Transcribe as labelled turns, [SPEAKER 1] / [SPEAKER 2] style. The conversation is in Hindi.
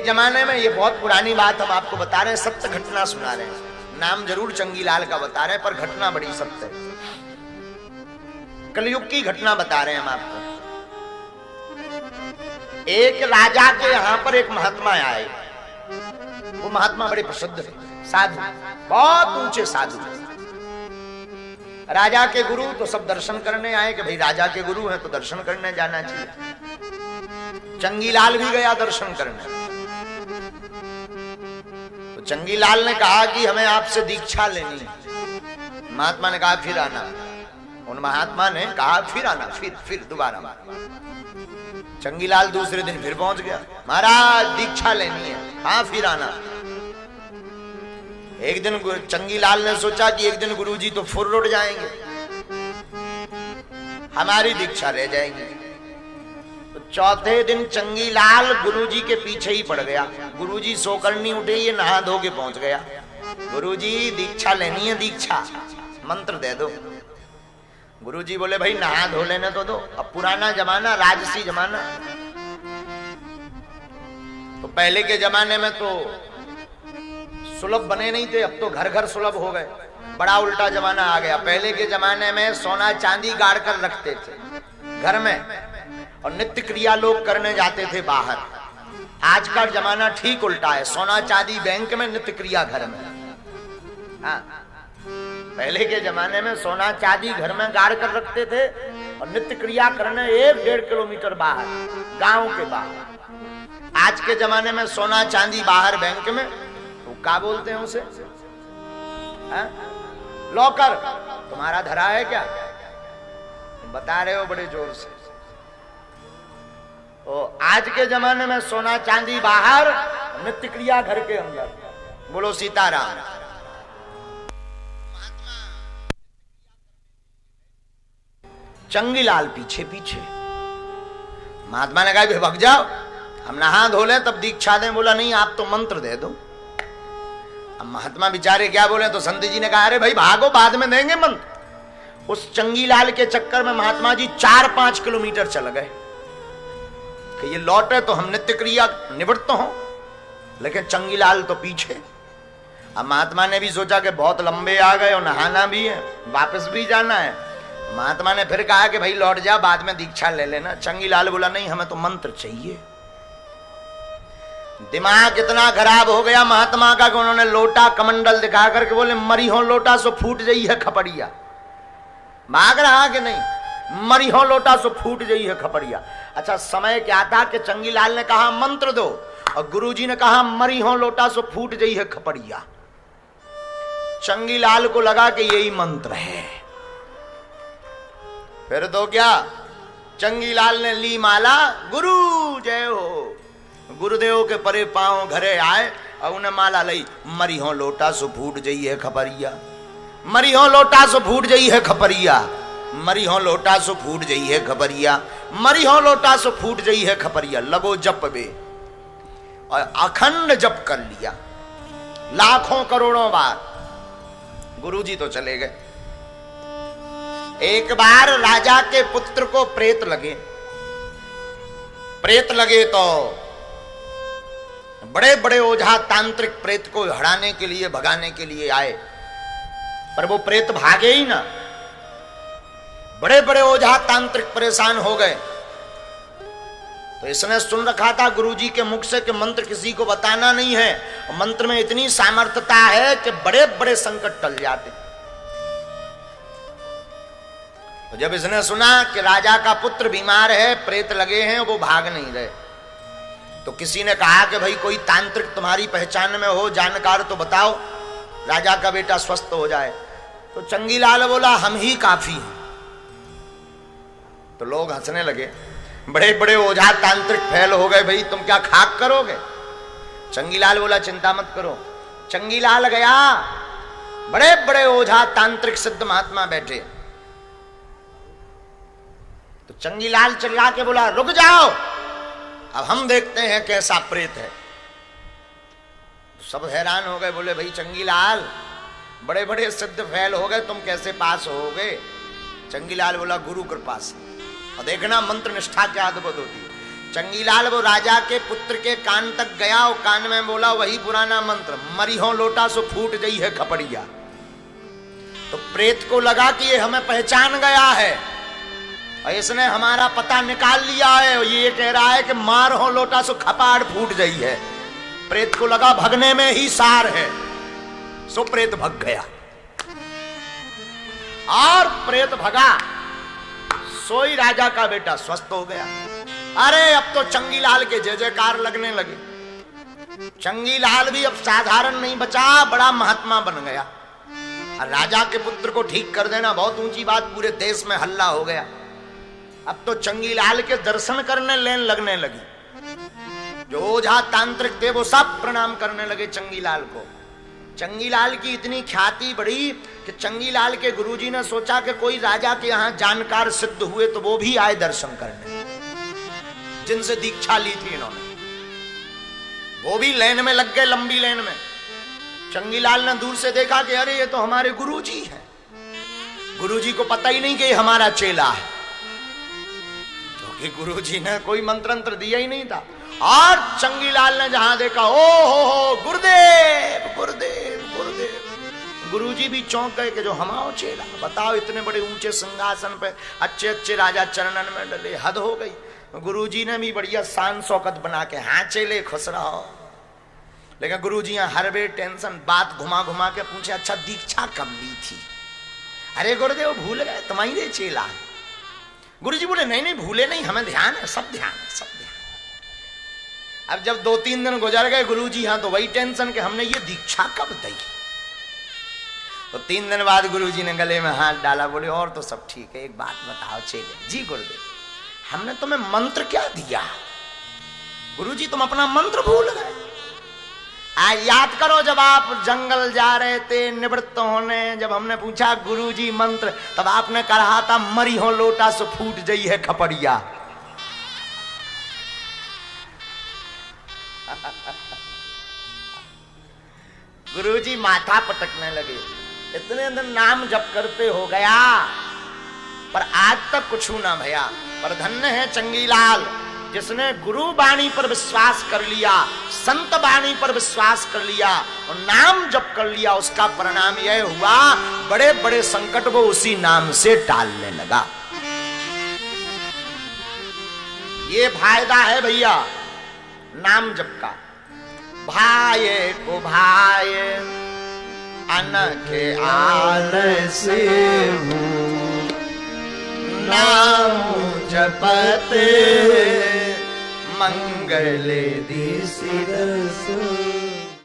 [SPEAKER 1] जमाने में, ये बहुत पुरानी बात हम आपको बता रहे हैं, सत्य घटना सुना रहे हैं। नाम जरूर चंगीलाल का बता रहे हैं पर घटना बड़ी सत्य है। कलयुग की घटना बता रहे हैं हम आपको। एक राजा के यहां पर एक महात्मा आए। वो महात्मा बड़े प्रसिद्ध थे, साधु, बहुत ऊंचे साधु। राजा के गुरु तो सब दर्शन करने आए कि भाई राजा के गुरु हैं तो दर्शन करने जाना चाहिए। चंगीलाल भी गया दर्शन करने। तो चंगीलाल ने कहा कि हमें आपसे दीक्षा लेनी है। महात्मा ने कहा फिर आना। उन महात्मा ने कहा फिर आना, फिर दोबारा। चंगीलाल दूसरे दिन फिर पहुंच गया, महाराज दीक्षा लेनी है। हाँ फिर आना। एक दिन चंगीलाल ने सोचा कि एक दिन गुरुजी तो फुर्र उठ जाएंगे, हमारी दीक्षा रह जाएगी। तो चौथे दिन चंगीलाल गुरुजी के पीछे ही पड़ गया। गुरुजी सोकर नहीं उठे, ये नहा धो के पहुंच गया। गुरुजी दीक्षा लेनी है, दीक्षा मंत्र दे दो। गुरुजी बोले भाई नहा धो लेने तो दो, अब पुराना जमाना, राजसी जमाना। तो पहले के जमाने में तो सुलभ बने नहीं थे, अब तो घर घर सुलभ हो गए। बड़ा उल्टा जमाना आ गया। पहले के जमाने में सोना चांदी गाड़ कर रखते थे घर में और नित्य क्रिया लोग करने जाते थे बाहर। आज का जमाना ठीक उल्टा है, सोना चांदी बैंक में, नित्य क्रिया घर में। हाँ, पहले के जमाने में सोना चांदी घर में गाड़ कर रखते थे और नित्य क्रिया करने 1-1.5 किलोमीटर बाहर, गांव के बाहर। आज के जमाने में सोना चांदी बाहर बैंक में, तो क्या बोलते हैं उसे? लॉकर। तुम्हारा धरा है क्या? बता रहे हो बड़े जोर से। तो आज के जमाने में सोना चांदी बाहर, नित्य क्रिया घर के अंदर। बोलो सीताराम। चंगीलाल पीछे पीछे। महात्मा ने कहा भग जाओ, हम नहा धो लें तब दीक्षा दें। बोला नहीं, आप तो मंत्र दे दो। अब महात्मा बेचारे क्या बोले, तो संत जी ने कहा अरे भाई भागो, बाद में देंगे मंत्र। उस चंगीलाल के चक्कर में महात्मा जी 4-5 किलोमीटर चल गए कि ये लौटे तो हम नित्य क्रिया निवृत्त हो, लेकिन चंगीलाल तो पीछे। अब महात्मा ने भी सोचा कि बहुत लंबे आ गए और नहाना भी है, वापस भी जाना है। महात्मा ने फिर कहा कि भाई लौट जा, बाद में दीक्षा ले लेना। चंगीलाल बोला नहीं, हमें तो मंत्र चाहिए। दिमाग इतना खराब हो गया महात्मा का कि उन्होंने लोटा कमंडल दिखा करके बोले मरी हो लोटा सो फूट जाई है खपड़िया। भाग रहा कि नहीं? मरी हो लोटा सो फूट जाई है खपड़िया। अच्छा, समय क्या था कि चंगीलाल ने कहा मंत्र दो और गुरुजी ने कहा मरी हो लोटा सो फूट जाई है खपड़िया। चंगीलाल को लगा कि यही मंत्र है। फिर तो क्या, चंगीलाल ने ली माला, गुरु जय हो। गुरुदेव के परे पांव घरे आए और उन्हें माला लई। मरी हो लोटा सो फूट जाई है खपरिया, मरी हो लोटा सो फूट जाई है खपरिया, मरी हो लोटा सो फूट जाई है खपरिया, मरी हो लोटा सो फूट जाई है खपरिया। लगो जप बे, और अखंड जप कर लिया लाखों करोड़ों बार। गुरुजी तो चले गए। एक बार राजा के पुत्र को प्रेत लगे। प्रेत लगे तो बड़े बड़े ओझा तांत्रिक प्रेत को हड़ाने के लिए, भगाने के लिए आए, पर वो प्रेत भागे ही ना। बड़े बड़े ओझा तांत्रिक परेशान हो गए। तो इसने सुन रखा था गुरुजी के मुख से कि मंत्र किसी को बताना नहीं है, और मंत्र में इतनी सामर्थ्यता है कि बड़े बड़े संकट टल जाते। तो जब इसने सुना कि राजा का पुत्र बीमार है, प्रेत लगे हैं, वो भाग नहीं रहे, तो किसी ने कहा कि भाई कोई तांत्रिक तुम्हारी पहचान में हो, जानकार तो बताओ, राजा का बेटा स्वस्थ हो जाए। तो चंगीलाल बोला हम ही काफी हैं। तो लोग हंसने लगे। बड़े बड़े ओझा तांत्रिक फैल हो गए, भाई तुम क्या खाक करोगे? चंगीलाल बोला चिंता मत करो। चंगीलाल गया, बड़े बड़े ओझा तांत्रिक सिद्ध महात्मा बैठे। तो चंगीलाल चिल्ला के बोला रुक जाओ, अब हम देखते हैं कैसा प्रेत है। सब हैरान हो गए, बोले भाई चंगीलाल बड़े बड़े सिद्ध फैल हो गए, तुम कैसे पास हो गए? चंगीलाल बोला गुरु कृपा से। और देखना मंत्र निष्ठा क्या अद्भुत होती है। चंगीलाल वो राजा के पुत्र के कान तक गया और कान में बोला वही पुराना मंत्र, मरी हो लोटा सो फूट गई है खपड़िया। तो प्रेत को लगा कि ये हमें पहचान गया है और इसने हमारा पता निकाल लिया है और ये कह रहा है कि मार हो लोटा सो खपाड़ फूट गई है। प्रेत को लगा भगने में ही सार है, सो प्रेत भग गया और प्रेत भगा, सोई राजा का बेटा स्वस्थ हो गया। अरे अब तो चंगीलाल के जय जयकार लगने लगे। चंगीलाल भी अब साधारण नहीं बचा, बड़ा महात्मा बन गया। राजा के पुत्र को ठीक कर देना बहुत ऊंची बात, पूरे देश में हल्ला हो गया। अब तो चंगीलाल के दर्शन करने लेन लगने लगी। जो ओझा तांत्रिक थे वो सब प्रणाम करने लगे चंगीलाल को। चंगीलाल की इतनी ख्याति बढ़ी कि चंगीलाल के गुरुजी ने सोचा कि कोई राजा के यहाँ जानकार सिद्ध हुए तो वो भी आए दर्शन करने, जिनसे दीक्षा ली थी इन्होंने। वो भी लाइन में लग गए, लंबी लाइन में। चंगीलाल ने दूर से देखा कि अरे ये तो हमारे गुरुजी हैं। गुरुजी को पता ही नहीं कि ये हमारा चेला है, क्योंकि गुरुजी ने कोई मंत्र दिया ही नहीं था। और चंगीलाल ने जहां देखा, ओ हो गुरुदेव गुरुदेव गुरुदेव। गुरुजी भी चौंक गए कि जो हमारा चेला, बताओ इतने बड़े ऊंचे सिंहासन पे अच्छे अच्छे राजा चरणन में डले, हद हो गई। गुरुजी ने भी बढ़िया शान शौकत बना के, हाँ चेले खुश रहो। लेकिन गुरुजी हर वे टेंशन, बात घुमा घुमा के पूछे, अच्छा दीक्षा कब ली थी? अरे गुरुदेव भूल गए, तुम्हारे चेला। गुरुजी बोले नहीं नहीं भूले नहीं, हमें ध्यान है, सब ध्यान है, सब ध्यान। अब जब 2-3 दिन गुजर गए गुरुजी हाँ तो वही टेंशन कि हमने ये दीक्षा कब दी। तो 3 दिन बाद गुरुजी ने गले में हाथ डाला, बोले और तो सब ठीक है, एक बात बताओ चेले। जी गुरुदेव, हमने तुम्हें मंत्र क्या दिया? गुरुजी तुम अपना मंत्र भूल गए। याद करो जब आप जंगल जा रहे थे निवृत्त होने, जब हमने पूछा गुरुजी मंत्र, तब आपने कहा था मरी हो लोटा सो फूट गई है खपड़िया। गुरुजी माथा पटकने लगे, इतने दिन नाम जप करते हो गया पर आज तक कुछ ना भया। पर धन्य है चंगीलाल जिसने गुरु वाणी पर विश्वास कर लिया, संत वाणी पर विश्वास कर लिया और नाम जप कर लिया। उसका परिणाम यह हुआ, बड़े बड़े संकट वो उसी नाम से टालने लगा। ये फायदा है भैया नाम जप का। भाये को भाये अनखे आलस नाम जपते मंगल दिसि दसो।